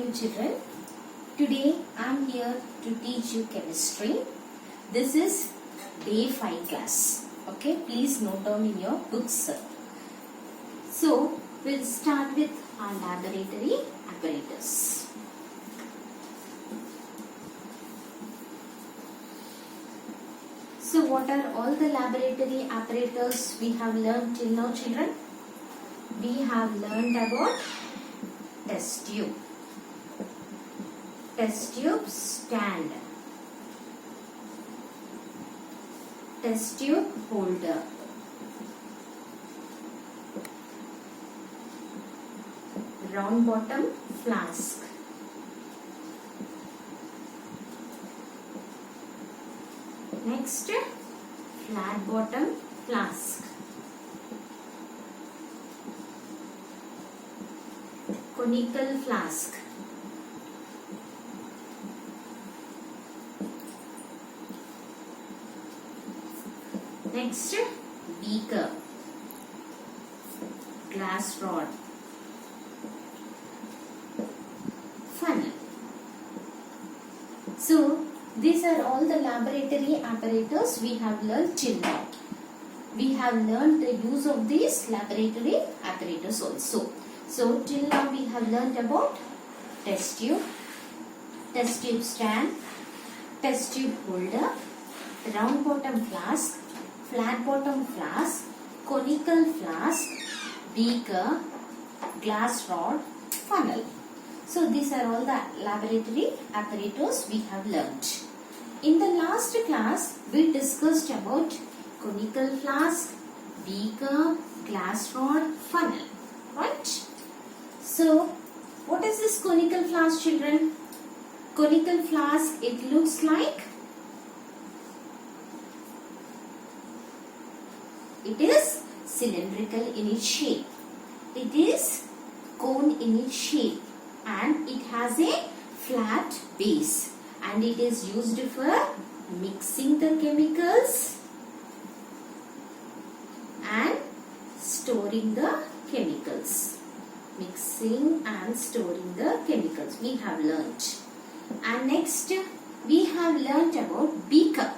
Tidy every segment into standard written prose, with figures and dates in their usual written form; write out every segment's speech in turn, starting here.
morning, children. Today I am here to teach you chemistry. This is day 5 class. Okay, please note down in your books. So, we'll start with our laboratory apparatus. So, what are all the laboratory apparatus we have learned till now, children? We have learned about test tube stand, test tube holder, round bottom flask, next flat bottom flask, conical flask, next beaker, glass rod, funnel. So these are all the laboratory apparatus we have learned till now. We have learned the use of these laboratory apparatus also. So till now we have learnt about test tube stand, test tube holder, round bottom flask, flat bottom flask, conical flask, beaker, glass rod, funnel. So these are all the laboratory apparatus we have learnt. In the last class we discussed about conical flask, beaker, glass rod, funnel. Right? So, what is this conical flask, children? Conical flask, it looks like, it is cylindrical in its shape. It is cone in its shape and it has a flat base and it is used for mixing the chemicals and storing the chemicals. Mixing and storing the chemicals we have learnt. And next we have learnt about beaker.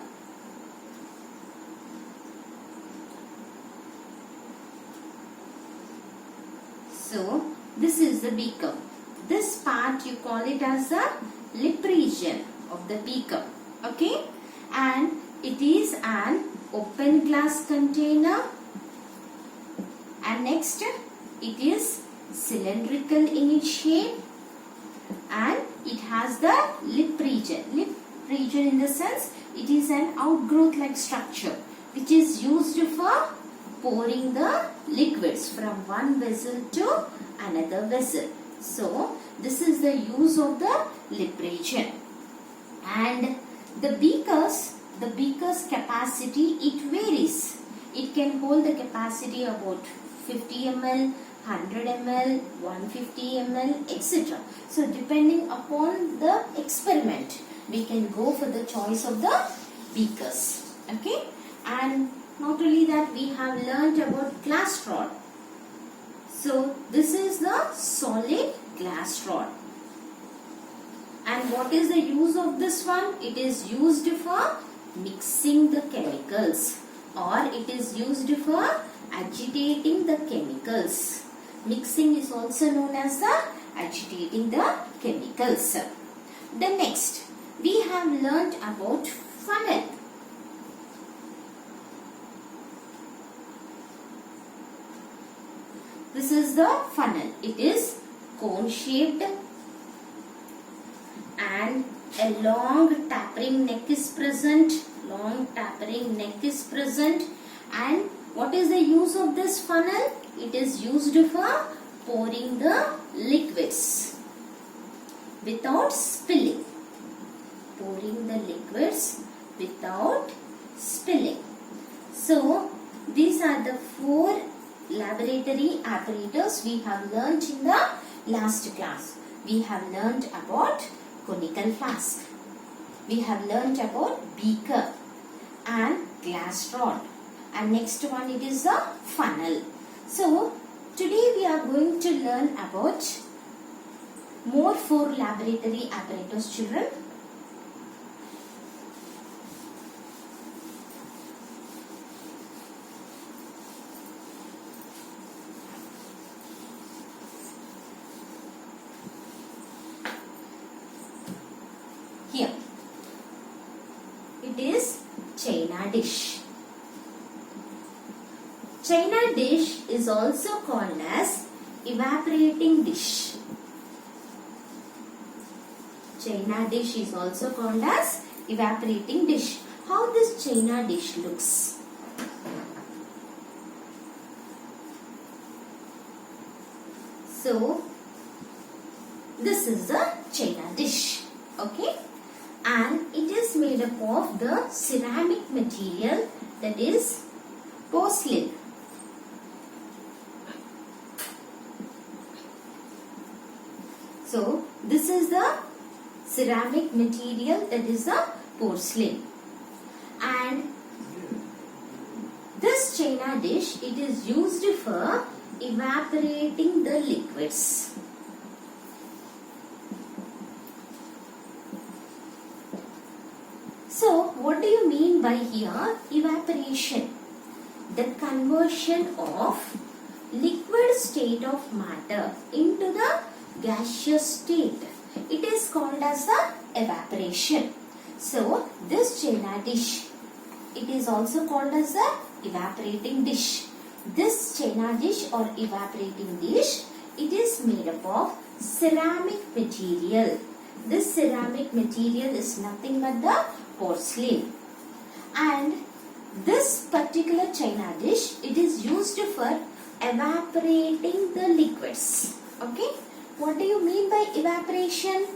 So this is the beaker. This part you call it as the lip region of the beaker. Okay, and it is an open glass container. And next it is cylindrical in its shape and it has the lip region. Lip region in the sense it is an outgrowth like structure which is used for pouring the liquids from one vessel to another vessel. So this is the use of the lip region. And the beaker's capacity, it varies. It can hold the capacity about 50 ml, 100 ml, 150 ml, etc. So depending upon the experiment, we can go for the choice of the beakers. Okay, and not only that, we have learnt about glass rod. So this is the solid glass rod. And what is the use of this one? It is used for mixing the chemicals or it is used for agitating the chemicals. Mixing is also known as the agitating the chemicals. Then next, we have learnt about funnel. This is the funnel. It is cone shaped and a long tapering neck is present. And what is the use of this funnel? It is used for pouring the liquids without spilling. So, these are the 4 laboratory apparatus we have learnt in the last class. We have learnt about conical flask. We have learnt about beaker and glass rod. And next one, it is the funnel. So today we are going to learn about more 4 laboratory apparatus, children. Here it is China dish. China dish is also called as evaporating dish. China dish is also called as evaporating dish. How this China dish looks? So this is the China dish, okay, and it is made up of the ceramic material, that is porcelain. So this is the ceramic material, that is the porcelain, and this China dish, it is used for evaporating the liquids. So what do you mean by here evaporation? The conversion of liquid state of matter into the gaseous state. It is called as the evaporation. So this China dish, it is also called as the evaporating dish. This China dish or evaporating dish, it is made up of ceramic material. This ceramic material is nothing but the porcelain, and this particular China dish, it is used for evaporating the liquids. Okay, what do you mean by evaporation?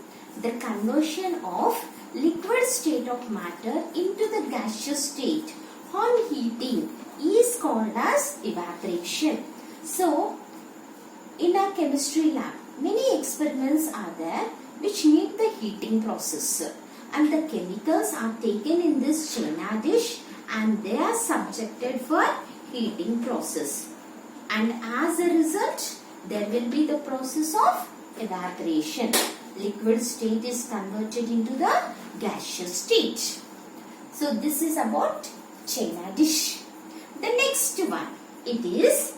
The conversion of liquid state of matter into the gaseous state on heating is called as evaporation. So in our chemistry lab, many experiments are there which need the heating process, and the chemicals are taken in this China dish and they are subjected for heating process, and as a result there will be the process of evaporation. Liquid state is converted into the gaseous state. So this is about China dish. The next one, it is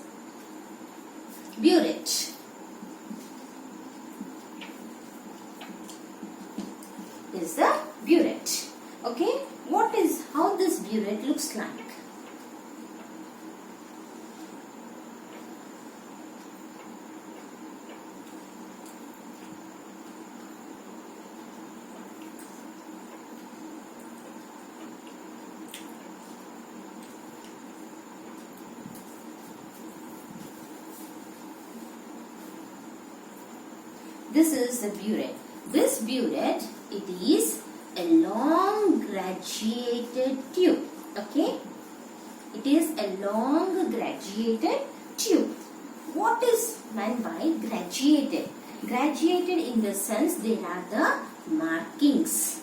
burette. Is the burette. Okay, how this burette looks like? This is the burette. This burette, it is a long graduated tube. Okay, it is a long graduated tube. What is meant by graduated? Graduated in the sense there are the markings.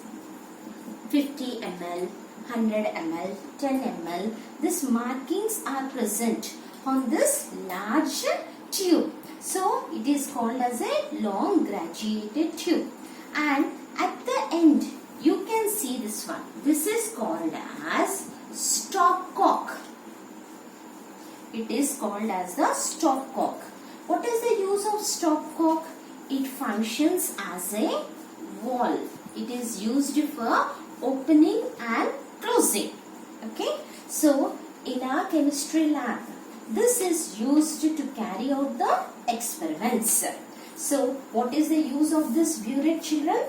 50 ml, 100 ml, 10 ml. These markings are present on this large tube. So it is called as a long graduated tube. And at the end, you can see this one. This is called as stopcock. It is called as the stopcock. What is the use of stopcock? It functions as a valve. It is used for opening and closing. Okay. So in our chemistry lab, this is used to carry out the experiments. So what is the use of this burette, children?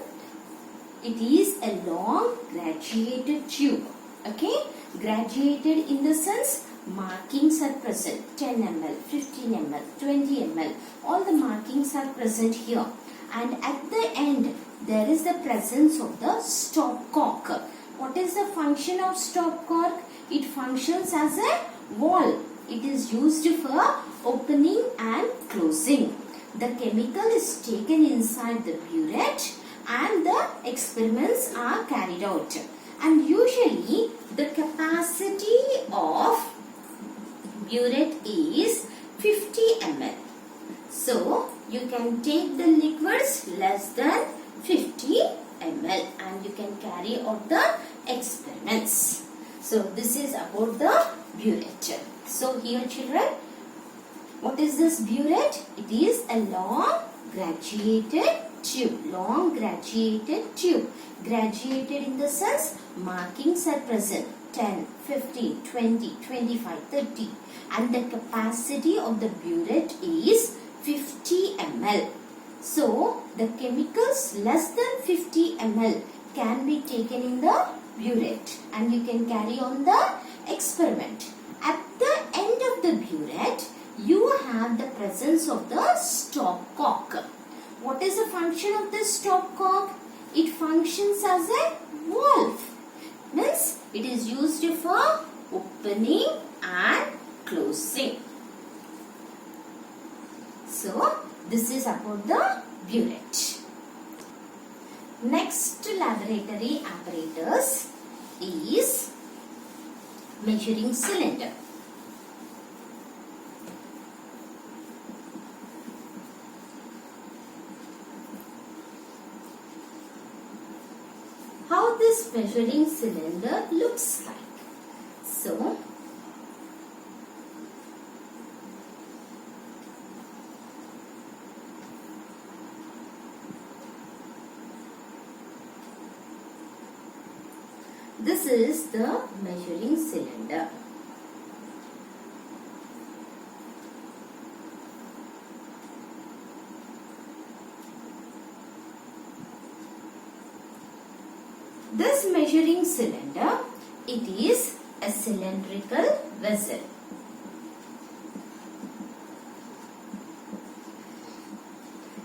It is a long graduated tube. Okay, graduated in the sense markings are present. 10 ml, 15 ml, 20 ml. All the markings are present here. And at the end, there is the presence of the stopcock. What is the function of stopcock? It functions as a valve. It is used for opening and closing. The chemical is taken inside the burette and the experiments are carried out. And usually the capacity of burette is 50 ml. So you can take the liquids less than 50 ml and you can carry out the experiments. So this is about the burette. So here children, what is this burette? It is a long graduated tube. Long graduated tube. Graduated in the sense markings are present. 10, 15, 20, 25, 30. And the capacity of the burette is 50 ml. So the chemicals less than 50 ml can be taken in the burette and you can carry on the experiment. At the end of the burette, you have the presence of the stopcock. What is the function of this stopcock? It functions as a valve. Means it is used for opening and closing. So this is about the burette. Next laboratory apparatus is measuring cylinder. How this measuring cylinder looks like. So, this is the measuring cylinder. This measuring cylinder, it is a cylindrical vessel.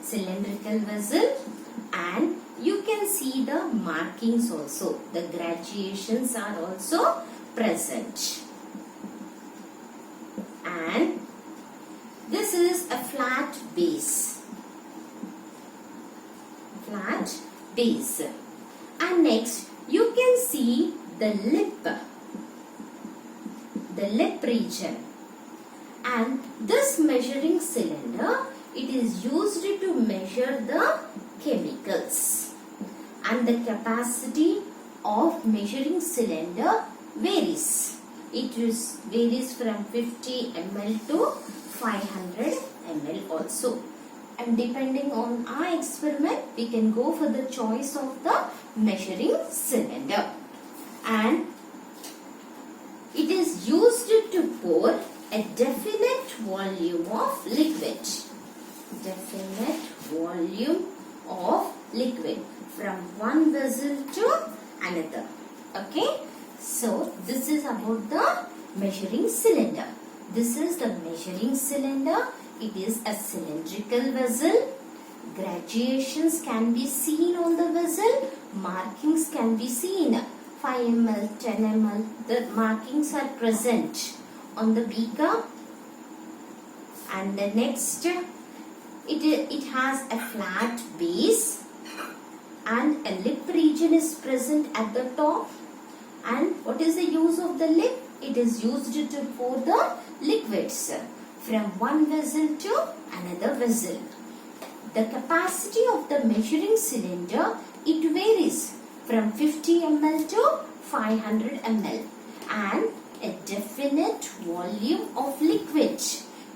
Cylindrical vessel, and you can see the markings also. The graduations are also present. And this is a flat base. Flat base. And next, you can see the lip region. And this measuring cylinder, it is used to measure the chemicals. And the capacity of measuring cylinder varies. It varies from 50 ml to 500 ml also. And depending on our experiment, we can go for the choice of the measuring cylinder. And it is used to pour a definite volume of liquid. Definite volume of liquid from one vessel to another. Okay. So this is about the measuring cylinder. This is the measuring cylinder. It is a cylindrical vessel. Graduations can be seen on the vessel. Markings can be seen. 5 ml, 10 ml. The markings are present on the beaker. And the next, it has a flat base. And a lip region is present at the top. And what is the use of the lip? It is used to pour the liquids from one vessel to another vessel. The capacity of the measuring cylinder, it varies from 50 ml to 500 ml. And a definite volume of liquid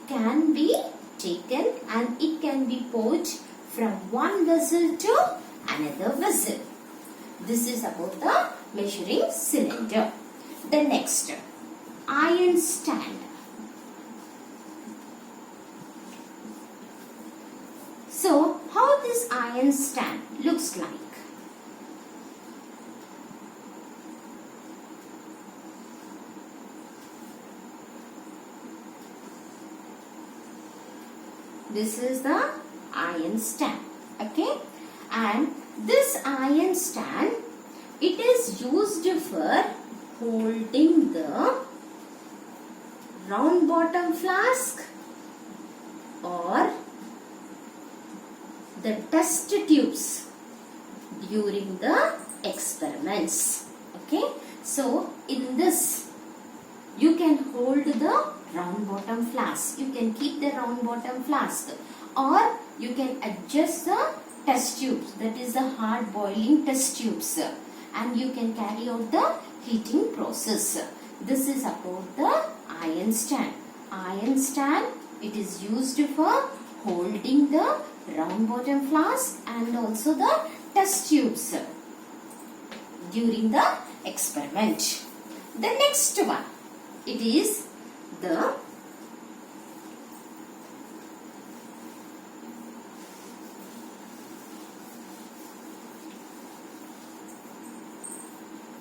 can be taken and it can be poured from one vessel to another vessel. This is about the measuring cylinder. The next, iron stand. So, how this iron stand looks like? This is the iron stand. Okay? And this iron stand, it is used for holding the round bottom flask or the test tubes during the experiments. Okay, so in this you can hold the round bottom flask. You can keep the round bottom flask, or you can adjust the test tubes, that is the hard boiling test tubes, and you can carry out the heating process. This is about the iron stand. Iron stand, it is used for holding the round bottom flask and also the test tubes during the experiment. The next one, it is the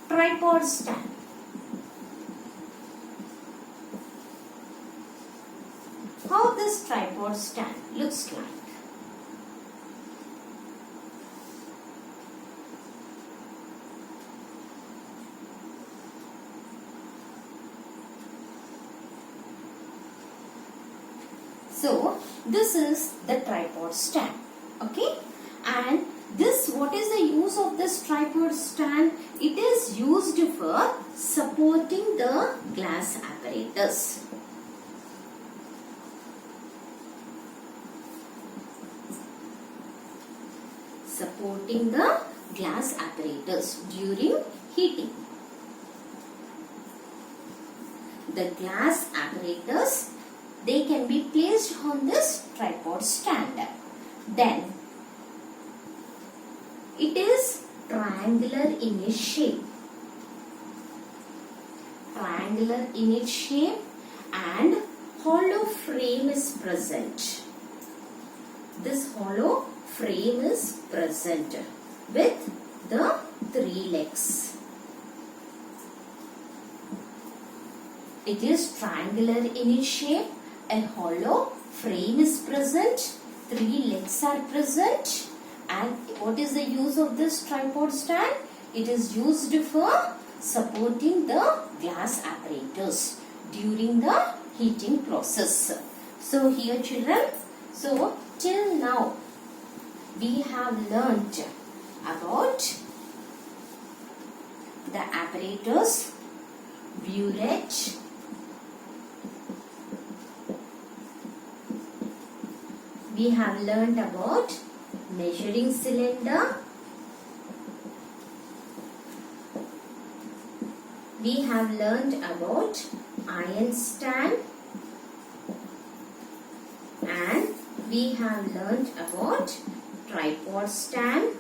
tripod stand. How this tripod stand looks like. So this is the tripod stand, okay, and this, what is the use of this tripod stand? It is used for supporting the glass apparatus. Supporting the glass apparatus during heating. The glass apparatus, they can be placed on this tripod stand. Then it is triangular in its shape. Triangular in its shape and hollow frame is present. This hollow frame is present with the 3 legs. It is triangular in its shape, a hollow frame is present, 3 legs are present. And what is the use of this tripod stand? It is used for supporting the glass apparatus during the heating process. So here children, so till now we have learnt about the apparatus, burette, we have learnt about measuring cylinder, we have learnt about iron stand, and we have learnt about tripod stand,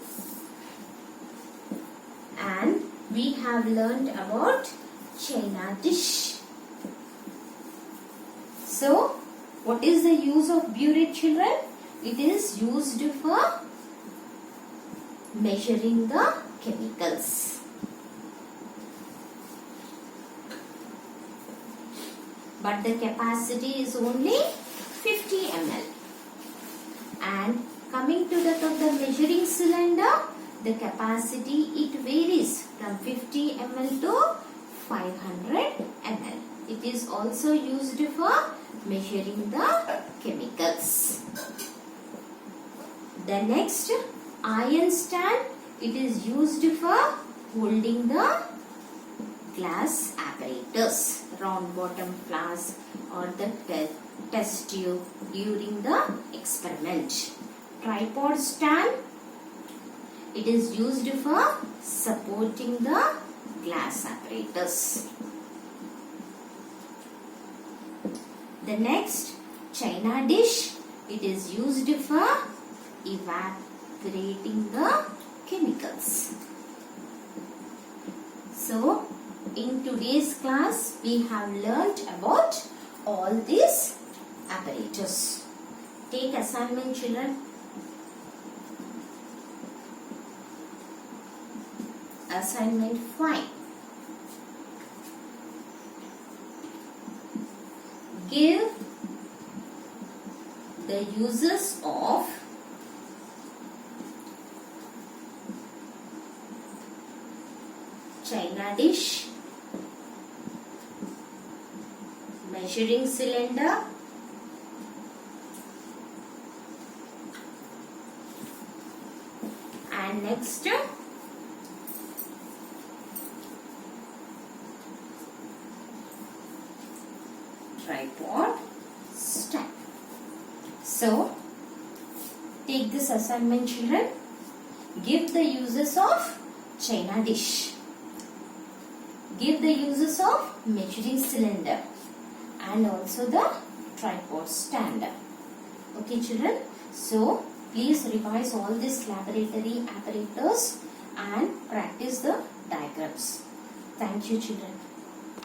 and we have learnt about china dish. So what is the use of burette children? It is used for measuring the chemicals. But the capacity is only 50 ml. And coming to the measuring cylinder, the capacity, it varies from 50 ml to 500 ml. It is also used for measuring the chemicals. The next, iron stand, it is used for holding the glass apparatus, round bottom flask or the test tube during the experiment. Tripod stand, it is used for supporting the glass apparatus. The next, china dish, it is used for evaporating the chemicals. So, in today's class, we have learnt about all these apparatus. Take assignment children. Assignment 5. Give the uses of china dish, measuring cylinder, and next tripod stand. So this assignment, children. Give the uses of china dish. Give the uses of measuring cylinder and also the tripod stand. Okay, children. So, please revise all this laboratory apparatus and practice the diagrams. Thank you, children.